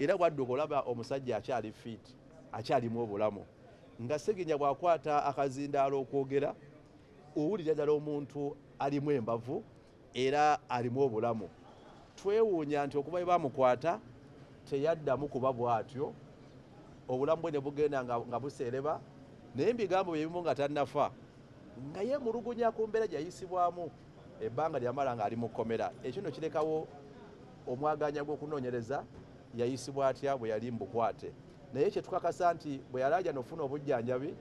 era bwadduka olaba omusajja akyali fit akyalimu obulamu nga Sseginya bwakwata akazindaalo okwogera owulira ddala omuntu alimu embavu era alimu obulamu. Twewuunya nti okuba bamukwata teyaddamu kuba bw'atyo, obulamu bwe ne bugenda nga buseereba, naye mbigambo byebimu nga tannafa nga yeemulugunya ku mbeera gyayisibwamu ebbanga lyamala nga ali mu kkomera. Ekyo nno kirekawo omwaganya gw'okunoonyereza yayisibwa atya bwe yali mbukwate. Naye kye tukakasa nti bwe yalaaja n'ofuna obujjanjabi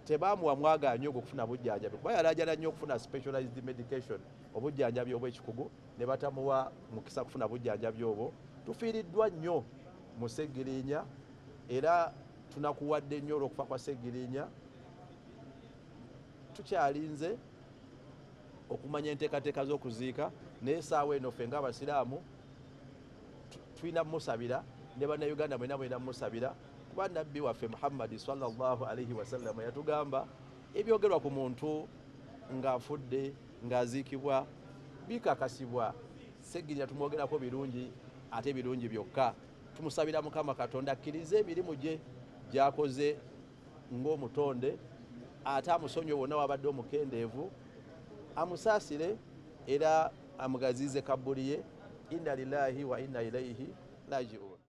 tebaamuwa mwaganya ogwo okufuna bujjanjabi, kuba yalaajana nnyo okufuna specialized medication, obujjanjabi obw'ekikugu, ne batamuwa mukisa kufuna bujjanjabi obwo. Tufiiriddwa nnyo mu Sseggirinya era tunakuwadde nnyo olw'okufa kwa Sseggirinya. Tukyalinze okumanya enteekateeka z'okuziika, naye essaawa eno ffe ng'Abasiraamu tulina musabira ne bannayuganda mwena mwena musabira, kuba nabbi waffe Muhammad sallallahu alaihi wasallam yatugamba ebyogerwa ku muntu ng'afudde ng'aziikibwa bikakasibwa. Sseggirinya tumwogerako birungi, ate birungi byokka. Tumusabira Mukama Katonda akkirize emirimu gye gy'akoze ng'omutonde, ate amusonyiwe wonna wabadde omukendeevu, amusaasire era amugaziize kabbuli ye. Inna lillahi wa inna ilaihi raji'un.